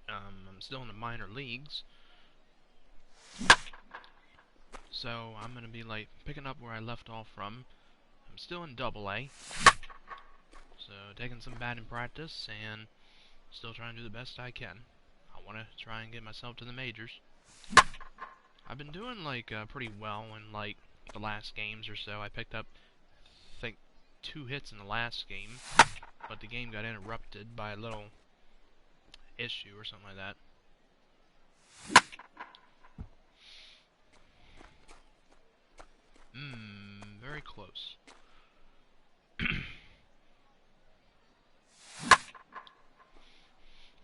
I'm still in the minor leagues. So I'm going to be like picking up where I left off from. I'm still in AA. So taking some batting practice and still trying to do the best I can. I want to try and get myself to the majors. I've been doing like pretty well in like the last games or so. I picked up, I think, 2 hits in the last game, but the game got interrupted by a little issue or something like that. Very close.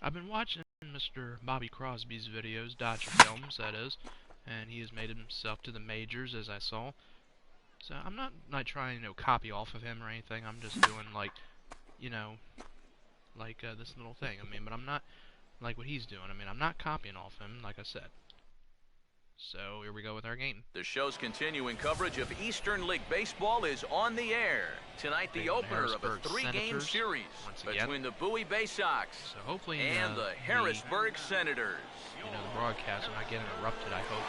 I've been watching Mr. Bobby Crosby's videos, Dodger Films, that is, and he has made himself to the majors, as I saw. So I'm not like trying to copy off of him or anything. I'm just doing like, you know, like this little thing. I mean, but I'm not like what he's doing. I mean, I'm not copying off him, like I said. So here we go with our game. The show's continuing coverage of Eastern League Baseball is on the air. Tonight, the opener of a 3-game series between the Bowie Bay Sox and the Harrisburg Senators. You know, the broadcast will not get interrupted, I hope.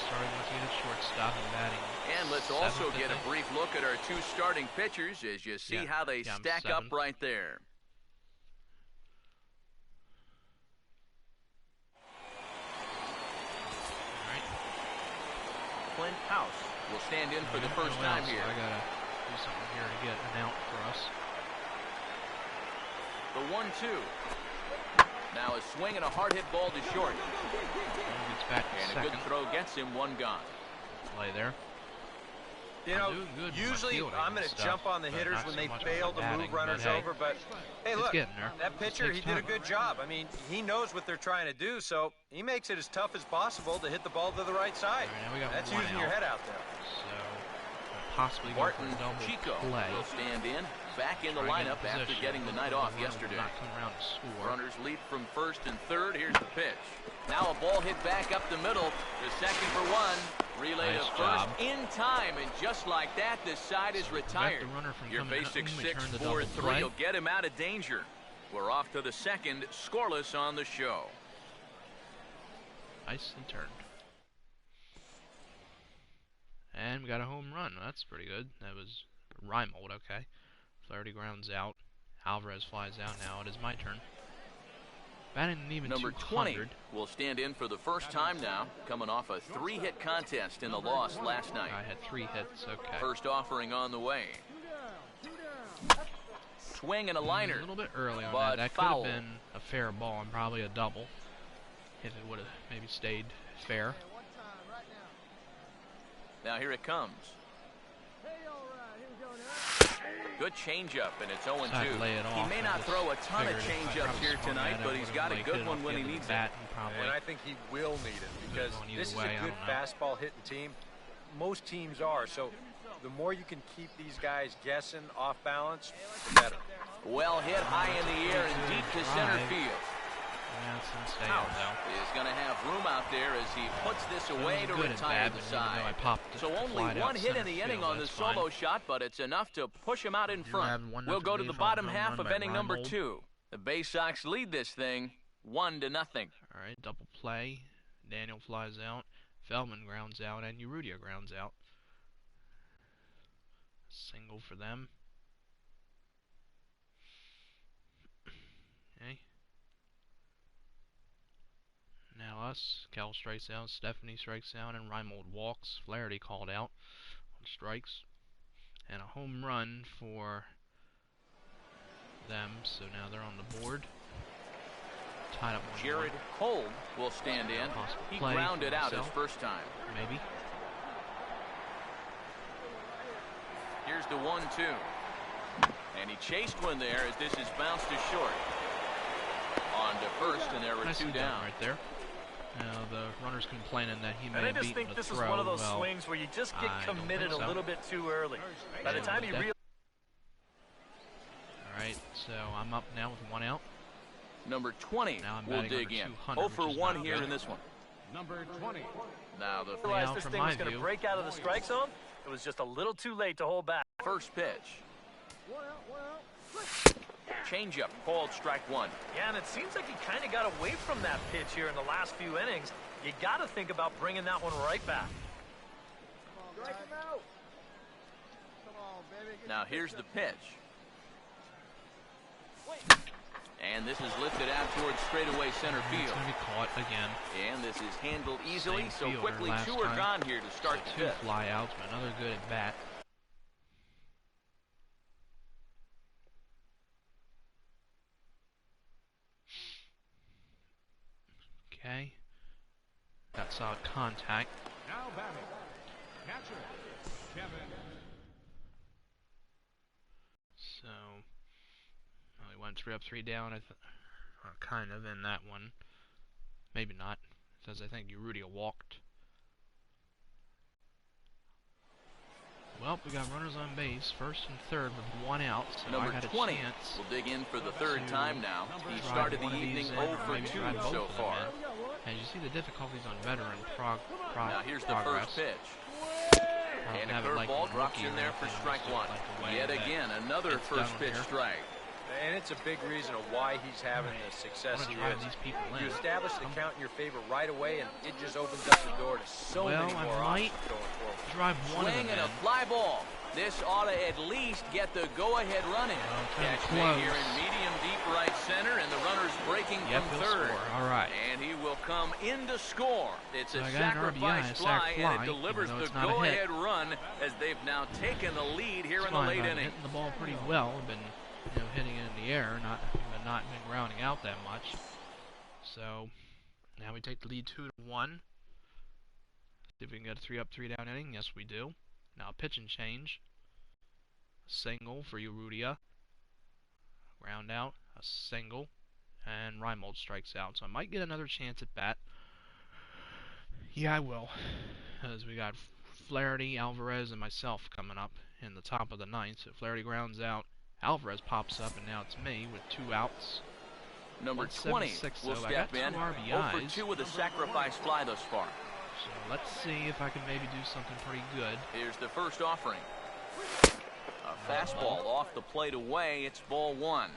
Starting with unit shortstop and batting. And let's also get a brief look at our 2 starting pitchers as you see how they stack up right there. Clint House will stand in for the first time here. I gotta do something here to get an out for us. The 1-2. Now a swing and a hard hit ball to short. Gets back to and second. A good throw gets him 1 gone. Play there. You know, usually I'm going to jump on the hitters when they fail to move runners over, but hey, look, that pitcher, he did a good job. I mean, he knows what they're trying to do, so he makes it as tough as possible to hit the ball to the right side. That's using your head out there. So, possibly Martin Chico will stand in, back in the lineup after getting the night off yesterday. Runners lead from first and third. Here's the pitch. Now a ball hit back up the middle to second for 1. Relay to first in time, and just like that, this side is retired. Your basic 6-4-3 will get him out of danger. We're off to the second, scoreless on the show. Nicely turned. And we got a home run. That's pretty good. That was Reimold, okay. Flaherty grounds out. Alvarez flies out now. It is my turn. Batting even Number 200. 20 will stand in for the first time now, coming off a 3-hit contest in the loss last night. I had 3 hits, okay. First offering on the way. Swing and a liner. A little bit early on but that. That foul. could have been a fair ball and probably a double if it would have maybe stayed fair. Now here it comes. Good changeup, and it's 0-2. He may not throw a ton of changeups here tonight, but he's got a good one when he needs it. And I think he will need it because this is a good fastball hitting team. Most teams are, so the more you can keep these guys guessing off balance, the better. Well hit high in the air and deep to center field. House is going to have room out there as he puts this away to retire the side. So only 1 hit in the inning on the solo shot, but it's enough to push him out in front. We'll go to the bottom half of inning number 2. The Bay Sox lead this thing 1-0. All right, double play. Daniel flies out. Feldman grounds out, and Urrutia grounds out. Single for them. Okay. Now us. Cal strikes out, Stephanie strikes out, and Reimold walks. Flaherty called out on strikes. And a home run for them, so now they're on the board. Tied up 1-1. Jared Cole will stand in. He grounded out his first time. Maybe. Here's the 1-2. And he chased one there as this is bounced to short. On to first, and there were 2 down. Right there. Now the runner's complaining that he may and have I just think this is one of those swings where you just get committed a little bit too early. By the time you realize. Alright, so I'm up now with 1 out. Number 20 will dig in. 0 for 1 here in this one. Number 20. Now the realized this thing was going to break out of the strike zone. It was just a little too late to hold back. First pitch. Changeup called strike one. Yeah, and it seems like he kind of got away from that pitch here in the last few innings. You got to think about bringing that one right back. Strike him out. Come on, baby. Now here's the pitch. And this is lifted out towards straightaway center field. It's going to be caught again. And this is handled easily, Same so quickly two are gone here to start the fifth. Two flyouts, but another good at bat. Okay. Got solid contact. Now batting, catcher, Kevin. So, well, he went 3 up, 3 down. Kind of in that one. Maybe not. It says I think Urrutia walked. Well, we got runners on base, first and third with 1 out. So Number I got a 20 chance. will dig in for the third time now. He started the evening 0 for 2 so far. As you see the difficulties on veteran now here's the progress. first pitch. And a curveball drops in there for strike one. Yet again, another first pitch strike. And it's a big reason of why he's having the success he is. You establish the count in your favor right away, and it just opens up the door to so many more options going forward. Drive one Swing and a fly ball. This ought to at least get the go-ahead run in. Catch made here in medium deep right center, and the runner's breaking from third. All right. And he will come in to score. It's a sacrifice fly, and it delivers the go-ahead run as they've now taken the lead here in the late inning. Hitting the ball pretty well. Been hitting it in the air, not been grounding out that much. So now we take the lead 2-1. See if we can get a 3 up, 3 down inning. Yes, we do. Now pitch and change. A single for Urrutia. Ground out. A single. And Reimold strikes out. So I might get another chance at bat. Yeah, I will. As we got Flaherty, Alvarez, and myself coming up in the top of the ninth. So Flaherty grounds out. Alvarez pops up, and now it's me with 2 outs. Number 20 will step in. 0 for 2 with a sacrifice fly thus far. So let's see if I can maybe do something pretty good. Here's the first offering. A fastball off the plate away. It's ball 1.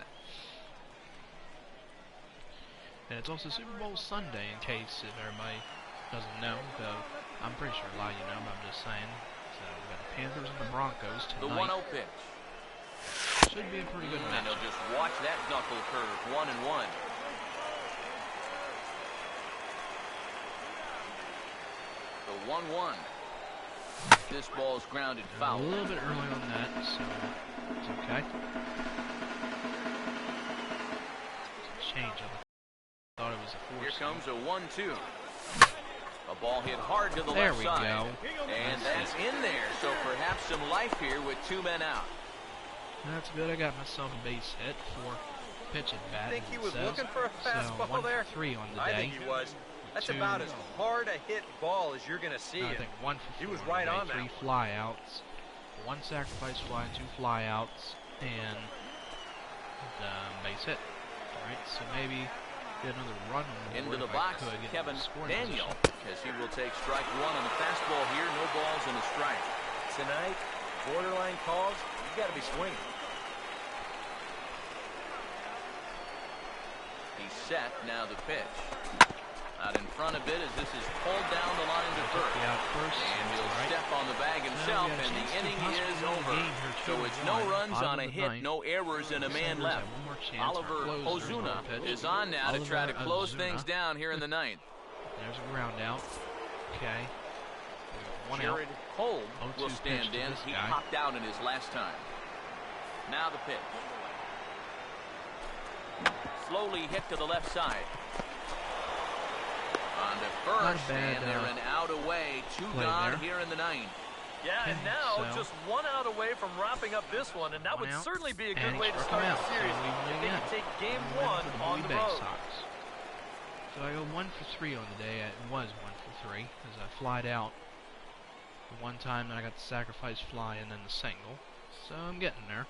And it's also Super Bowl Sunday, in case if everybody doesn't know. Though I'm pretty sure a lot of you know, but I'm just saying. So we got the Panthers and the Broncos tonight. The 1-0 pitch. Should be a pretty good match. And they'll just watch that knuckle curve. 1-1. The 1-1. This ball's grounded foul. A little bit early on that, so it's okay. Change up. Thought it was a 4. Here comes a 1-2. A ball hit hard to the left side. There we go. And that's in there. So perhaps some life here with 2 men out. That's good. I got myself a base hit for pitch at bat. I think he was looking for a fastball there. 3 on the day. I think he was. That's about as hard a hit ball as you're going to see. I think 1 for 4. He was right on that. 3 flyouts, 1 sacrifice fly, 2 flyouts, and the base hit. All right, so maybe get another run on the board. Into the box, Kevin Daniel, as he will take strike 1 on the fastball here. No balls and a strike. Tonight, borderline calls. You got to be swinging. He's set. Now the pitch. Out in front of it as this is pulled down the line to first. And he'll step on the bag himself, and the inning is over. So it's no runs on a hit, no errors, and a man left. Oliver Ozuna is on now to try to close things down here in the ninth. There's a ground out. Okay. Jared Kolb will stand in. He popped out in his last time. Now the pitch. Slowly hit to the left side. On to first, and they're an out away. 2 gone here in the ninth. Yeah, and now just 1 out away from wrapping up this one, and that would certainly be a good way to start the series if they can take game 1 on the road. So I go 1 for 3 on the day. It was 1 for 3 as I flied out the 1 time, and I got the sacrifice fly and then the single. So I'm getting there.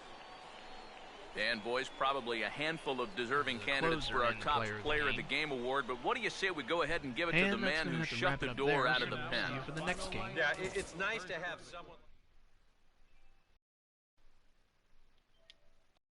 And boys, probably a handful of deserving candidates for our top player of the game award. But what do you say we go ahead and give it to the man who shut the door out of the pen? For the next game. Yeah, it's nice to have someone.